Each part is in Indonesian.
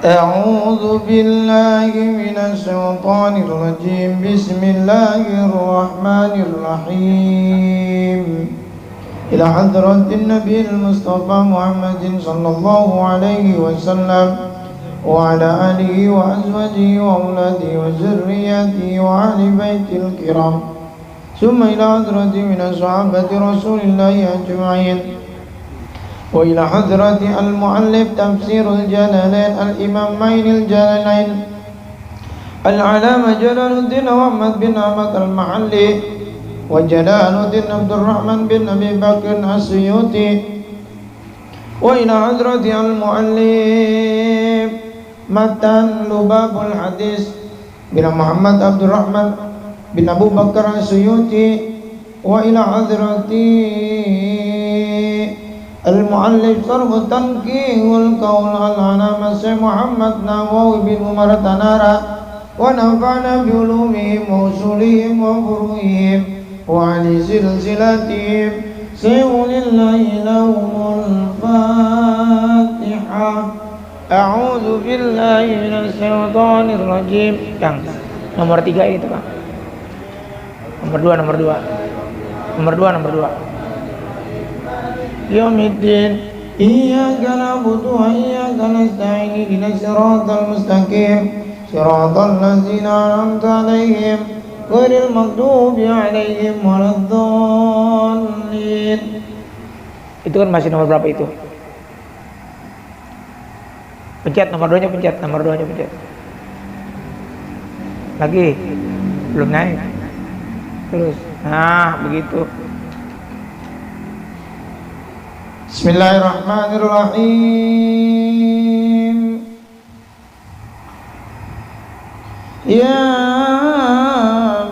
أعوذ بالله من الشيطان الرجيم بسم الله الرحمن الرحيم إلى حضرة النبي المصطفى محمد صلى الله عليه وسلم وعلى آله وأزواجه وأولاده وذريته وأهل بيته الكرام ثم إلى حضرة من صحابة رسول الله أجمعين وإلى حضرة المؤلف تفسير الجلالين الإمامين الجلالين العلامة جلال الدين محمد بن أحمد المحلي وجلال الدين عبد الرحمن بن أبي بكر السيوطي وإلى حضرة المؤلف متن لباب الحديث بن محمد عبد الرحمن بن أبو بكر السيوطي وإلى حضرة المؤلف شرح تنقيح القول العلامة الشيخ محمد نووي بن عمر تنارا ونفعنا بعلومهم وأصولهم وفروعهم وعلى سلسلتهم سيقول لله لهم الفاتحة. أعوذ بالله من الشيطان الرجيم. Yang nomor 3 itu Pak. Nomor 2. Yaumiddin iyyaka na'budu wa iyyaka nasta'in ihdinas siratal mustaqim siratal ladzina an'amta 'alaihim ghairil maghdubi 'alaihim waladdallin. Itu kan masih nomor berapa itu? Pencet nomor 2-nya, pencet nomor 2-nya, pencet. Lagi belum naik. Terus. Nah, begitu. Bismillahirrahmanirrahim. Ya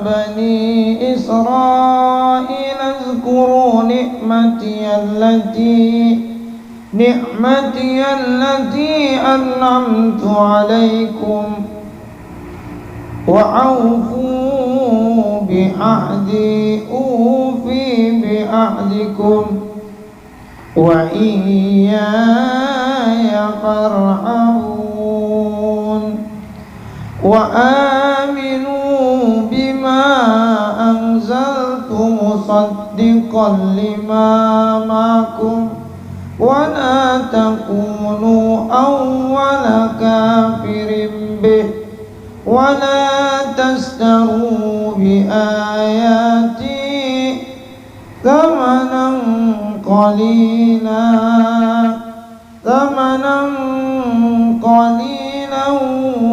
bani Israil azkuru ni'mati allati an'amtu alaikum wa awfu bi ahdi ufi bi ahdikum wa iyaya farhabun wa aminu bima anzaltu musaddiqan lima ma'akum wa la takunu awwala kafirin bih wa la tastaru bi ayati thamanan qalilan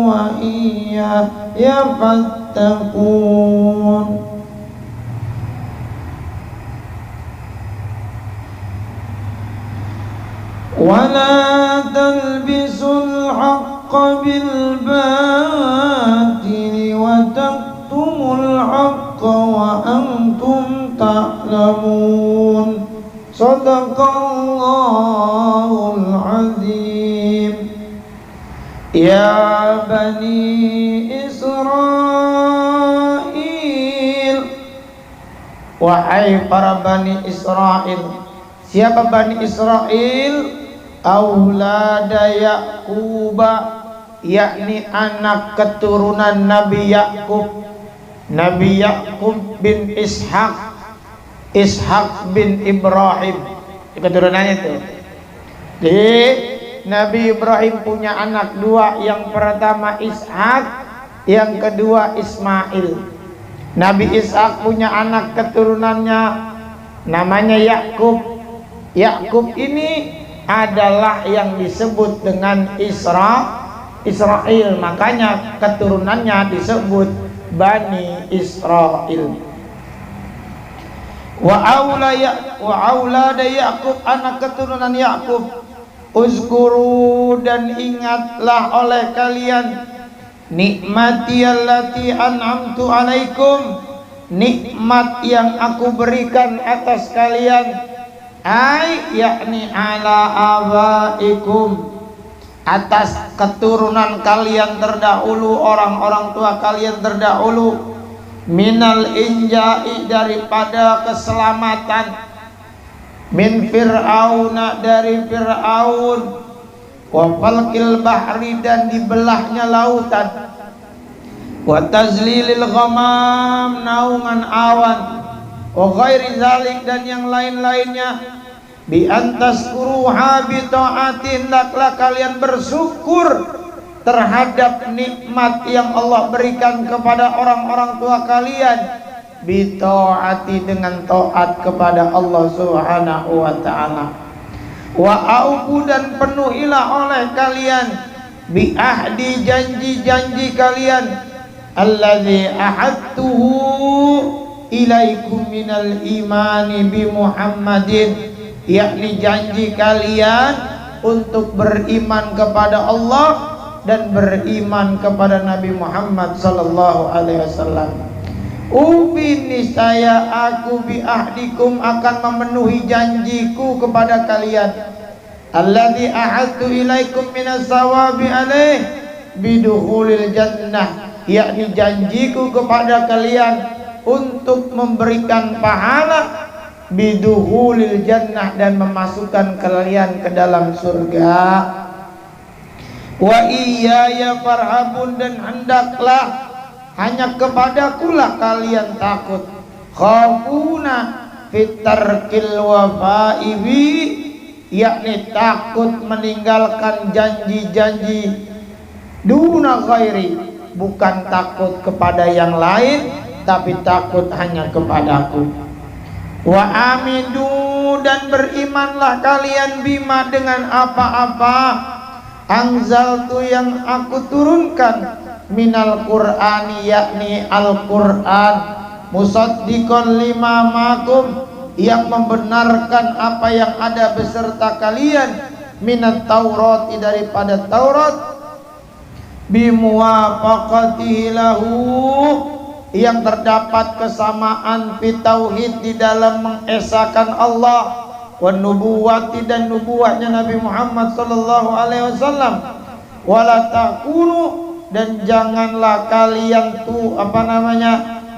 wa iyaya fattaqun. Wa la talbisul haqqa bil batili wa taktumul haqqa wa antum ta'lamun. Sadaqallahul azim. Ya bani Israil, wahai para bani Israil. Siapa bani Israil? Aulada Yaquba, yakni anak keturunan Nabi Yakub. Nabi Yakub bin Ishaq, Ishaq bin Ibrahim, keturunannya itu. Jadi Nabi Ibrahim punya anak 2, yang pertama Ishaq, yang kedua Ismail. Nabi Ishaq punya anak keturunannya namanya Yakub. Yakub ini adalah yang disebut dengan Israel, makanya keturunannya disebut Bani Israel. Wa aulada Yakub, anak keturunan Yakub. Uzkuru, dan ingatlah oleh kalian nikmati allati an'amtu alaikum, nikmat yang aku berikan atas kalian, yakni ala abaikum, atas keturunan kalian terdahulu, orang-orang tua kalian terdahulu, minal inja'i, daripada keselamatan, min fir'auna, dari Fir'aun, wa falqil bahri dan dibelahnya lautan, wa tazlilil ghamam naungan awan, wa ghairi zalik dan yang lain-lainnya, bi antaskuruha bi ta'atin hendaklah kalian bersyukur terhadap nikmat yang Allah berikan kepada orang-orang tua kalian, bi ta'ati dengan taat kepada Allah Subhanahu wa taala. Wa aufu dan penuhilah oleh kalian bi ahdi janji-janji kalian, allazi ahadtuhu ilaikum minal imani bi Muhammadin, yakni janji kalian untuk beriman kepada Allah dan beriman kepada Nabi Muhammad sallallahu alaihi wasallam. Ufi niscaya aku bi ahdikum akan memenuhi janjiku kepada kalian, alladzi ahadtu ilaikum minas sawabi alaih bidukhulil jannah, yakni janjiku kepada kalian untuk memberikan pahala bidukhulil jannah dan memasukkan kalian ke dalam surga. Wa iyaya farhabun dan hendaklah hanya kepadakulah kalian takut. Khafuna fitarkil wafa'i bi, yakni takut meninggalkan janji-janji, duna ghairi, bukan takut kepada yang lain tapi takut hanya kepadaku. Wa aminu dan berimanlah kalian bima dengan apa-apa anzaltu yang aku turunkan minal qur'ani, yakni Al-Qur'an, musaddiqan lima makum, yang membenarkan apa yang ada beserta kalian, minat Taurat, daripada Taurat, bimuwafaqatihi lahu, yang terdapat kesamaan fi tauhid di dalam mengesahkan Allah, wa nubuwati dan nubuatnya Nabi Muhammad sallallahu alaihi wasallam, wala takunu dan janganlah kalian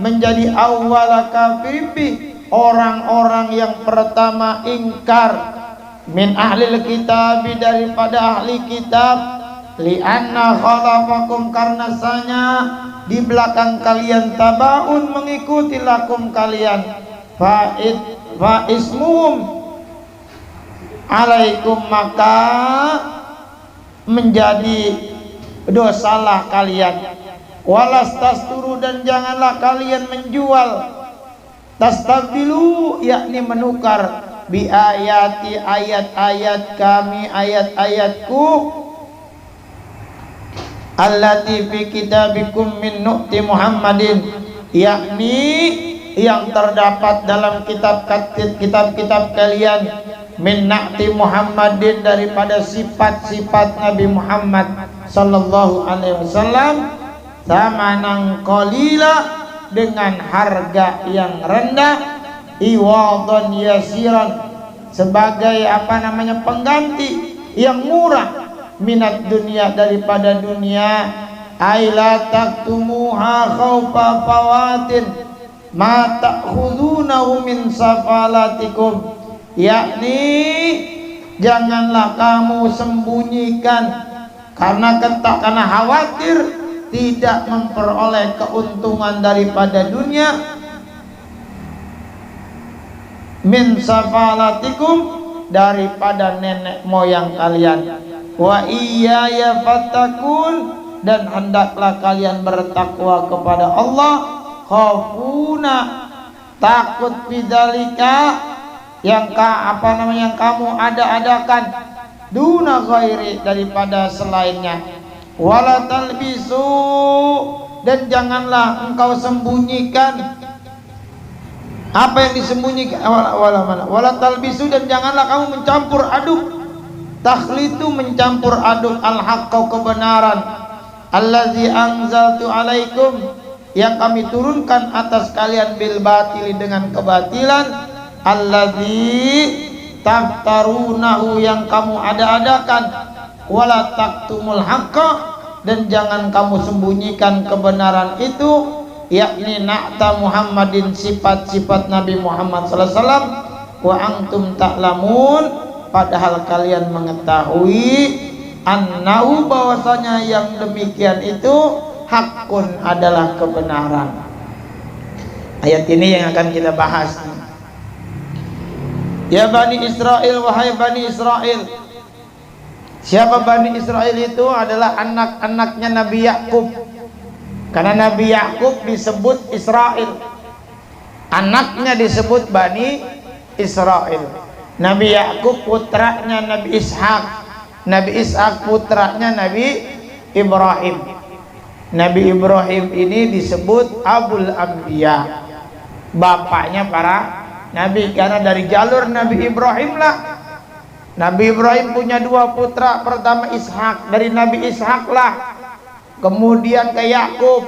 menjadi awwala kafirin bi, orang-orang yang pertama ingkar, min ahlil kitab, daripada ahli kitab, li'anna khalafakum, karena sanya di belakang kalian tabaun mengikuti lakum kalian, fa ismum alaikum, maka menjadi dosalah kalian. Walas tasturu dan janganlah kalian menjual, tastabdilu yakni menukar, bi ayati ayat-ayat kami, ayat-ayatku, allati fi kitabikum min nu'ti Muhammadin, yakni yang terdapat dalam kitab-kitab kalian, min na'ti Muhammadin, daripada sifat-sifat Nabi Muhammad sallallahu alaihi wasallam, samanan qalila, dengan harga yang rendah, iwadhan yasiran, sebagai pengganti yang murah, minat dunia, daripada dunia, aila taktumuha khaufa fawatin ma ta'khudunahu min safalatikum, yakni janganlah kamu sembunyikan karena khawatir tidak memperoleh keuntungan daripada dunia, min safalatikum, daripada nenek moyang kalian, wa iyaya fattakun, dan hendaklah kalian bertakwa kepada Allah, khafuna, takut bidzalika, yang kamu ada-adakan, duna ghairi, daripada selainnya, wala talbisu, dan janganlah engkau sembunyikan apa yang disembunyikan, wala talbisu, dan janganlah kamu mencampur aduk, takhlitu, mencampur aduk, al-haqqa, kebenaran, allazi anzaltu alaikum, yang kami turunkan atas kalian, bil batili, dengan kebatilan, allazi taftarunahu, yang kamu ada-adakan, wala taktumul haqqa, dan jangan kamu sembunyikan kebenaran itu, yakni na'ta Muhammadin, sifat-sifat Nabi Muhammad sallallahu alaihi wasallam, wa antum ta'lamun, padahal kalian mengetahui, annahu bahwasanya yang demikian itu hakun adalah kebenaran. Ayat ini yang akan kita bahas. Ya Bani Israel, wahai Bani Israel. Siapa Bani Israel itu? Adalah anak-anaknya Nabi Yakub. Karena Nabi Yakub disebut Israel, anaknya disebut Bani Israel. Nabi Yakub putranya Nabi Ishak, Nabi Ishak putranya Nabi Ibrahim. Nabi Ibrahim ini disebut Abul Anbiya, bapaknya para nabi, karena dari jalur Nabi Ibrahim lah. Nabi Ibrahim punya dua putra, pertama Ishak, dari Nabi Ishak lah kemudian ke Yakub,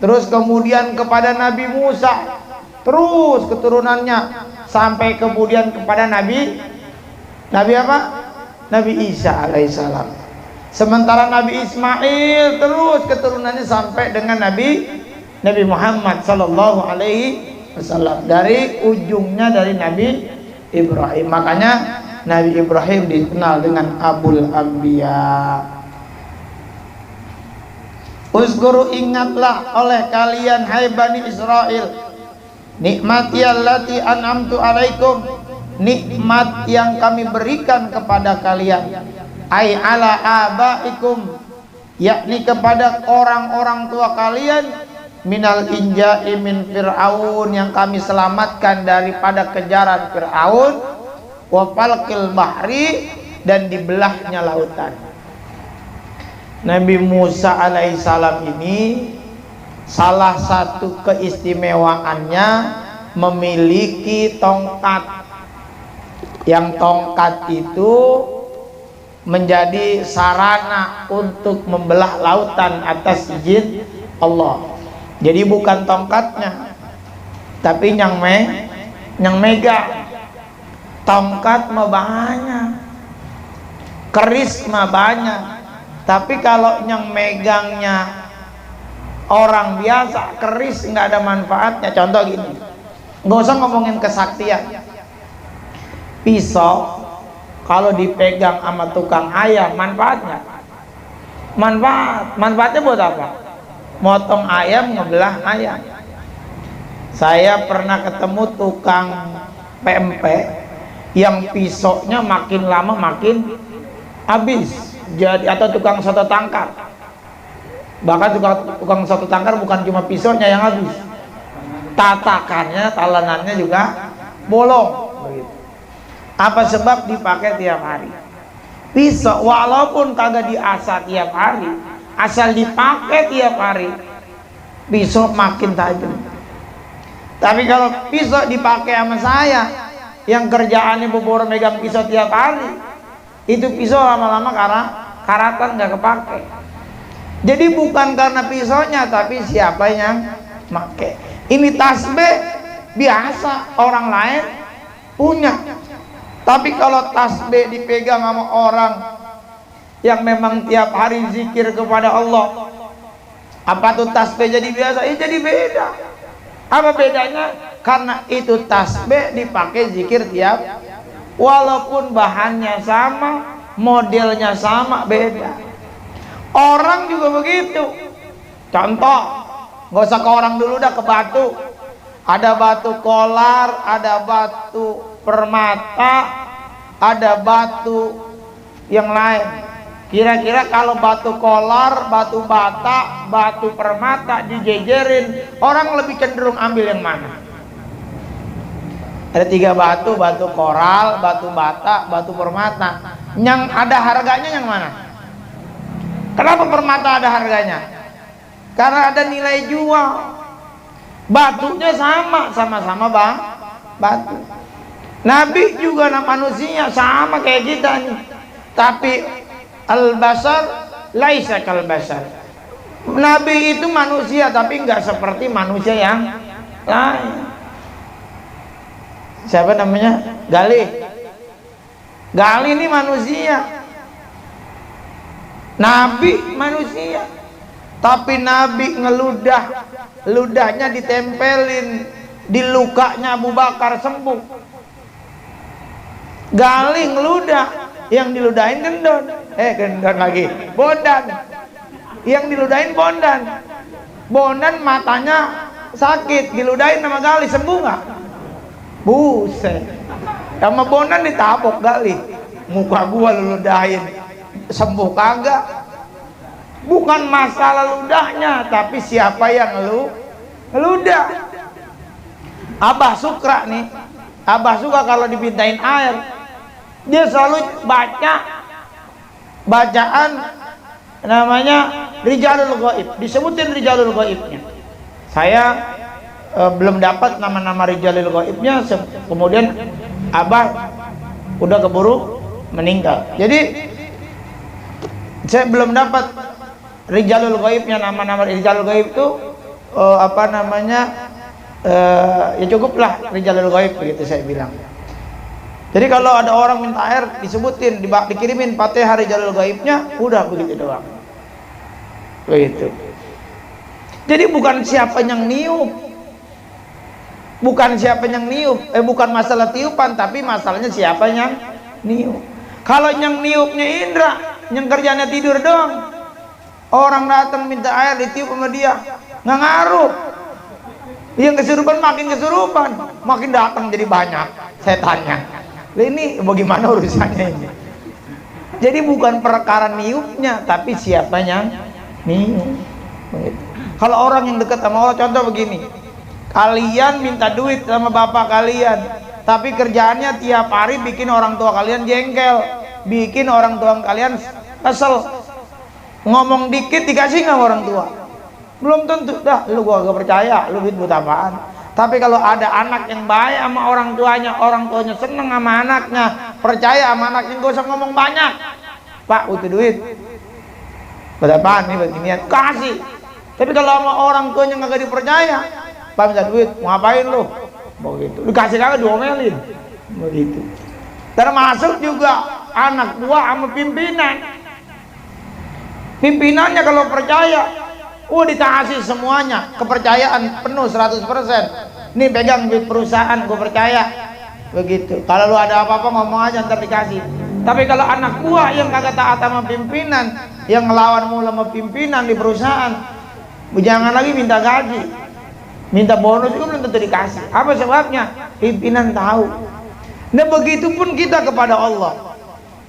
terus kemudian kepada Nabi Musa, terus keturunannya sampai kemudian kepada Nabi apa? Nabi Isa alaihissalam. Sementara Nabi Ismail terus keturunannya sampai dengan Nabi Muhammad sallallahu alaihi wasallam, dari ujungnya dari Nabi Ibrahim. Makanya Nabi Ibrahim dikenal dengan Abul Anbiya. Uzkuru, ingatlah oleh kalian hai Bani Israel, nikmati allati an'amtu alaikum, nikmat yang kami berikan kepada kalian, ai ala abaikum, yakni kepada orang-orang tua kalian, minal inja'i min fir'aun, yang kami selamatkan daripada kejaran Fir'aun, wa falqil bahri, dan dibelahnya lautan. Nabi Musa alaihissalam ini salah satu keistimewaannya memiliki tongkat, yang tongkat itu menjadi sarana untuk membelah lautan atas izin Allah. Jadi bukan tongkatnya, tapi yang megang. Tongkat mah banyak, keris mah banyak, tapi kalau yang megangnya orang biasa, keris nggak ada manfaatnya. Contoh gini, nggak usah ngomongin kesaktian. Pisau kalau dipegang sama tukang ayam, manfaatnya buat apa? Motong ayam, ngebelah ayam. Saya pernah ketemu tukang pempek yang pisaunya makin lama makin habis, jadi, atau tukang soto tangkar. Bahkan tukang soto tangkar bukan cuma pisaunya yang habis, tatakannya, talenannya juga bolong. Begitu. Apa sebab? Dipakai tiap hari. Pisau walaupun kagak diasah tiap hari, asal dipakai tiap hari, pisau makin tajam. Tapi kalau pisau dipakai sama saya yang kerjaannya bobor megang pisau tiap hari, itu pisau lama-lama karena karatan nggak kepake. Jadi bukan karena pisaunya, tapi siapa yang make. Ini tasbih biasa orang lain punya, tapi kalau tasbih dipegang sama orang yang memang tiap hari zikir kepada Allah, apa tuh tasbih jadi biasa? Jadi beda. Apa bedanya? Karena itu tasbih dipakai zikir tiap, walaupun bahannya sama, modelnya sama, beda. Orang juga begitu. Contoh, nggak usah ke orang dulu, dah ke batu. Ada batu kolar, ada batu permata, ada batu yang lain. Kira-kira kalau batu kolar, batu bata, batu permata dijejerin, orang lebih cenderung ambil yang mana? Ada 3 batu, batu koral, batu bata, batu permata. Yang ada harganya yang mana? Kenapa permata ada harganya? Karena ada nilai jual. Batunya sama-sama batu. Nabi juga manusia sama kayak kita nih. Tapi al-basar laisa kal basar. Nabi itu manusia tapi nggak seperti manusia yang lain. Siapa namanya? Gali ini manusia. Nabi manusia. Tapi Nabi ngeludah, ludahnya ditempelin di lukanya Abu Bakar, sembuh. Gali ngeludah, yang diludahin gendon, gendon lagi, bondan. Yang diludahin bondan. Bondan matanya sakit, diludahin sama Gali, sembuh nggak? Buset. Sama bondan ditabok Gali. Muka gua lu ludahin, sembuh kagak? Bukan masalah ludahnya, tapi siapa yang lu ludah. Abah Sukra nih, Abah suka kalau dipintain air, dia selalu baca bacaan namanya Rijalul Ghaib, disebutin Rijalul Ghaibnya. Saya belum dapat nama-nama Rijalul Ghaibnya, kemudian Abah udah keburu meninggal, jadi saya belum dapat Rijalul Ghaibnya. Nama-nama Rijalul Ghaib itu apa namanya, ya cukuplah Rijalul Ghaib, begitu saya bilang. Jadi kalau ada orang minta air disebutin, dikirimin Fatihah Rijalul Ghaibnya, udah begitu doang. Begitu. Jadi bukan siapa yang niup, bukan siapa yang niup, bukan masalah tiupan, tapi masalahnya siapa yang niup. Kalau yang niupnya Indra, yang kerjanya tidur doang, orang datang minta air ditiup sama dia, nggak ngaruh. Yang kesurupan makin kesurupan, makin datang jadi banyak setannya. Ini bagaimana urusannya ini? Jadi bukan perkara niupnya, tapi siapa yang niup. Kalau orang yang dekat sama Allah, contoh begini, kalian minta duit sama bapak kalian, tapi kerjaannya tiap hari bikin orang tua kalian jengkel, bikin orang tua kalian kesel. Ngomong dikit dikasih nggak orang tua? Belum tentu. Dah, lu gua gak percaya, lu duit buat apaan? Tapi kalau ada anak yang baik sama orang tuanya seneng sama anaknya, percaya sama anaknya, gak usah ngomong banyak. Pak, butuh duit. Buat apaan nih, beginian? Kasih. Tapi kalau sama orang tuanya nggak dipercaya, Pak minta duit, mau ngapain lu? Begitu. Dikasih kagak diomelin. Begitu. Termasuk juga anak buah sama pimpinan. Pimpinannya kalau percaya, dikasih semuanya, kepercayaan penuh 100%. Nih pegang duit perusahaan, gue percaya. Begitu. Kalau lu ada apa-apa ngomong aja, ntar dikasih. Tapi kalau anak buah yang kagak taat sama pimpinan, yang ngelawan mulu sama pimpinan di perusahaan, jangan lagi minta gaji, minta bonus juga belum tentu dikasih. Apa sebabnya? Pimpinan tahu. Nah begitu pun kita kepada Allah.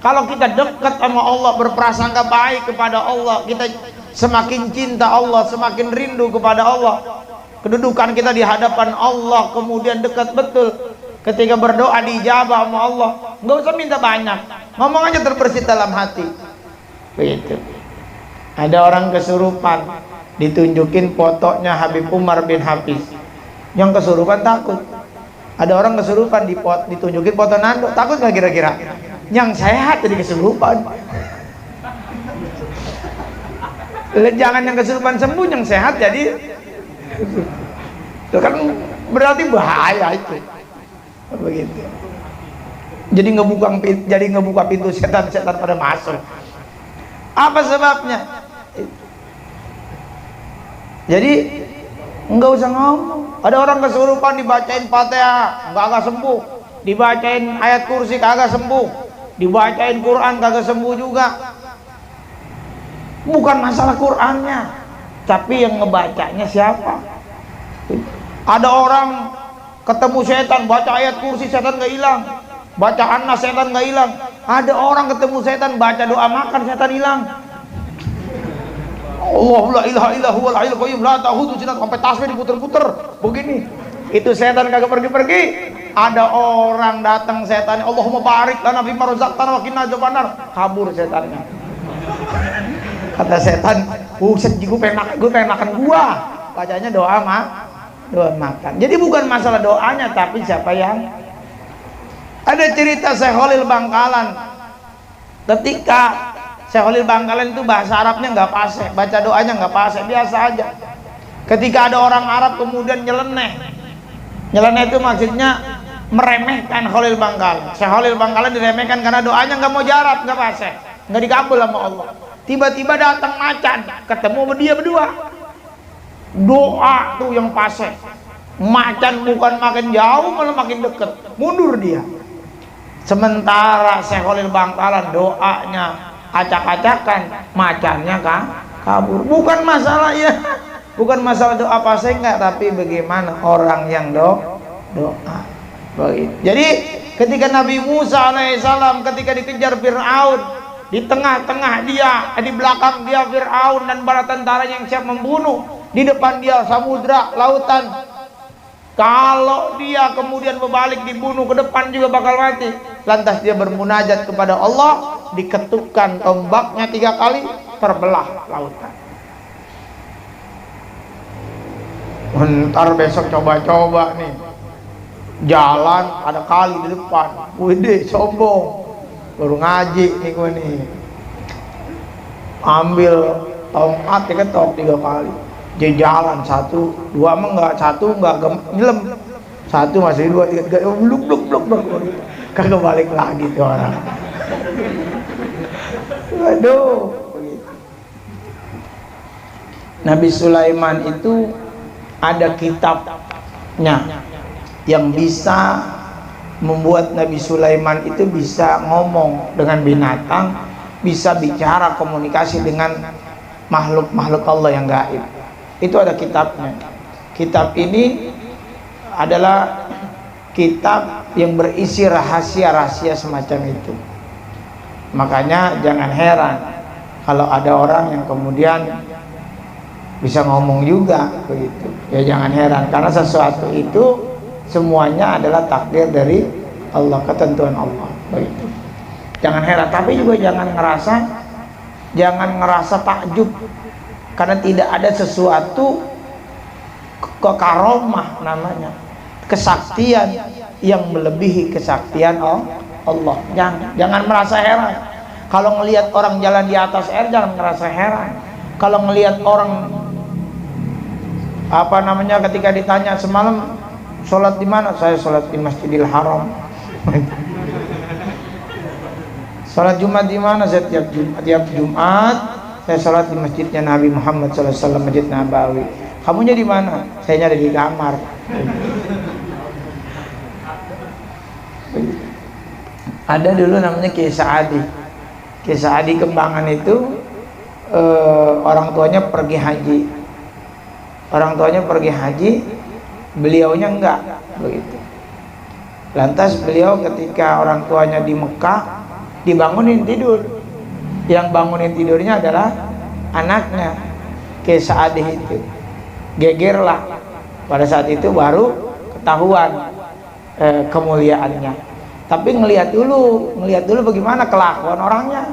Kalau kita dekat sama Allah, berprasangka baik kepada Allah, kita semakin cinta Allah, semakin rindu kepada Allah. Kedudukan kita di hadapan Allah, kemudian dekat betul. Ketika berdoa dijabah sama Allah, nggak usah minta banyak, ngomong aja terbersit dalam hati. Begitu. Ada orang kesurupan, ditunjukin fotonya Habib Umar bin Hafiz. Yang kesurupan takut. Ada orang kesurupan, ditunjukin foto Nando, takut nggak kira-kira? Yang sehat jadi kesurupan. Jangan yang kesurupan sembuh, yang sehat jadi. Itu kan berarti bahaya itu. Begitu. Jadi ngebuka pintu setan-setan pada masuk. Apa sebabnya? Jadi nggak usah ngomong. Ada orang kesurupan dibacain Fatihah kagak sembuh, dibacain ayat kursi kagak sembuh, dibacain Quran kagak sembuh juga. Bukan masalah Qurannya, tapi yang ngebacanya siapa. Ada orang ketemu setan, baca ayat kursi setan nggak hilang, baca An-Nas setan nggak hilang. Ada orang ketemu setan, baca doa makan setan hilang. Allah la ilaha illa huwal hayyul qayyum la ta'khudhuhu sinatun, sampai tasbih diputer-puter begini. Itu setan kagak pergi-pergi. Ada orang datang setan, Allahumma barik lana fima razaqtana wa qina adzabannar, kabur setannya. Kata setan, buset, gue pengen makan buah. Bacanya doa makan. Jadi bukan masalah doanya, tapi siapa yang. Ada cerita Syekh Khalil Bangkalan. Ketika Syekh Khalil Bangkalan itu bahasa Arabnya nggak fasih, baca doanya nggak fasih, biasa aja. Ketika ada orang Arab kemudian nyeleneh itu maksudnya meremehkan Khalil Bangkalan. Syekh Khalil Bangkalan diremehkan karena doanya nggak mau jarat, nggak fasih, nggak dikabul sama Allah. Tiba-tiba datang macan, ketemu dia berdua. Doa tuh yang fasih. Macan bukan makin jauh malah makin deket, mundur dia. Sementara Syekh Khalil Bangkalan doanya acak-acakan, macannya kan kabur. Bukan masalah ya, bukan masalah doa pasti enggak, tapi bagaimana orang yang doa. Begitu. Jadi ketika Nabi Musa alaihissalam ketika dikejar Fir'aun, di tengah-tengah dia, di belakang dia Fir'aun dan bala tentaranya yang siap membunuh, di depan dia samudra, lautan. Kalau dia kemudian berbalik dibunuh, ke depan juga bakal mati. Lantas dia bermunajat kepada Allah, diketukkan tombaknya 3 kali, terbelah lautan. Ntar besok coba-coba nih, jalan ada kali di depan, wede sombong, baru ngaji nih gue nih, ambil tongkat diketok 3 kali, jadi jalan 1, 2 mah enggak, 1 enggak nyelam, 1 masih 2, 3 bluk kagak balik lagi tuh orang. Waduh. Nabi Sulaiman itu ada kitabnya yang bisa membuat Nabi Sulaiman itu bisa ngomong dengan binatang, bisa bicara komunikasi dengan makhluk-makhluk Allah yang gaib. Itu ada kitabnya. Kitab ini adalah kitab yang berisi rahasia-rahasia semacam itu. Makanya jangan heran kalau ada orang yang kemudian bisa ngomong juga begitu. Ya jangan heran, karena sesuatu itu semuanya adalah takdir dari Allah, ketentuan Allah begitu. Jangan heran, tapi juga jangan ngerasa takjub, karena tidak ada sesuatu karomah namanya, kesaktian yang melebihi kesaktian Allah. Jangan merasa heran kalau ngelihat orang jalan di atas air, jangan merasa heran kalau ngelihat orang ketika ditanya semalam sholat di mana, saya sholat di Masjidil Haram. Sholat Jumat di mana, saya tiap Jumat saya sholat di masjidnya Nabi Muhammad SAW, Masjid Nabawi. Kamunya di mana? Saya ada di kamar. Ada dulu namanya Kiai Saadi. Kiai Saadi Kembangan itu orang tuanya pergi haji. Orang tuanya pergi haji, beliaunya enggak begitu. Lantas beliau ketika orang tuanya di Mekah dibangunin tidur. Yang bangunin tidurnya adalah anaknya Kiai Saadi itu. Gegerlah. Pada saat itu baru ketahuan kemuliaannya. Tapi ngelihat dulu bagaimana kelakuan orangnya.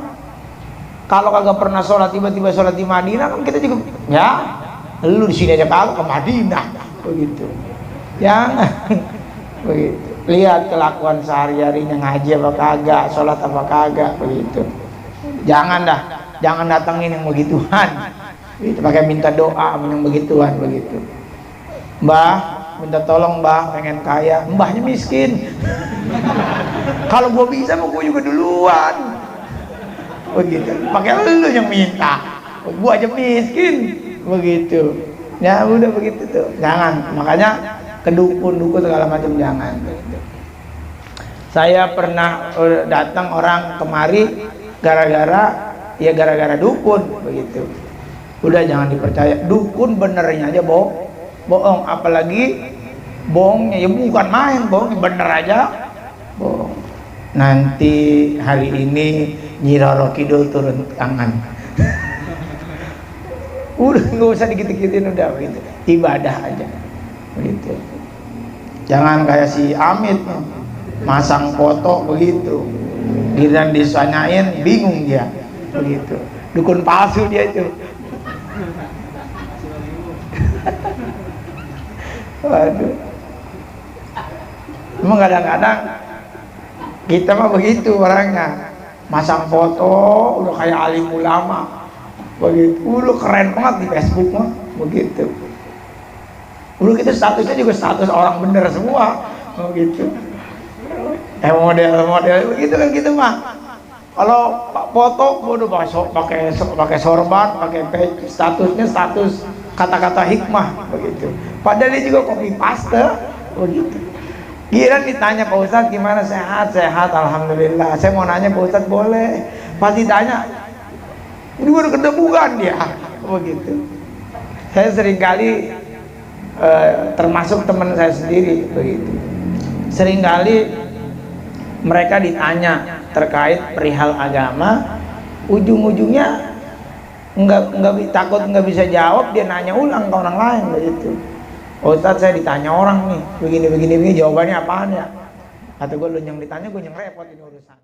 Kalau kagak pernah sholat, tiba-tiba sholat di Madinah, kan kita juga ya, lu di sini aja kagak ke Madinah begitu. Jangan begitu. Lihat kelakuan sehari-harinya, ngaji apa kagak, sholat apa kagak begitu. Jangan datengin yang begituan. Gitu, pakai minta doa yang begituan begitu. Mbah, minta tolong mbah, pengen kaya. Mbahnya miskin. Kalau gua bisa mau gua juga duluan. Begitu. Pakai lu yang minta. Gua aja miskin. Begitu. Ya udah begitu tuh. Jangan. Makanya kedukun segala macam jangan. Saya pernah datang orang kemari gara-gara dukun begitu. Udah jangan dipercaya. Dukun benernya aja bohong, apalagi bohongnya ya bukan main, bohong bener aja bohong. Nanti hari ini Nyi Roro Kidul turun tangan. Udah nggak usah dikit-dikitin, udah begitu, ibadah aja begitu. Jangan kayak si Amit masang foto begitu, dan disanyain bingung dia begitu, dukun palsu dia itu. Waduh. Emang kadang-kadang kita mah begitu orangnya, masang foto udah kayak alim ulama begitu, udah keren banget di Facebook mah begitu. Udah kita statusnya juga status orang bener semua begitu. Model begitu kan gitu mah. Kalau foto udah pakai sorban, pakai page, statusnya status kata-kata hikmah begitu. Padahal dia juga copy paste begitu. Kira ditanya, Pak Ustadz gimana, sehat? Sehat, alhamdulillah. Saya mau nanya Pak Ustadz, boleh? Pas ditanya, ini baru kedebukan dia, begitu. Saya seringkali termasuk teman saya sendiri begitu. Seringkali mereka ditanya terkait perihal agama, ujung-ujungnya takut nggak bisa jawab, dia nanya ulang ke orang lain begitu. Ustadz, saya ditanya orang nih begini jawabannya apaan ya? Kata gue, lu yang ditanya gue yang repot ini urusan.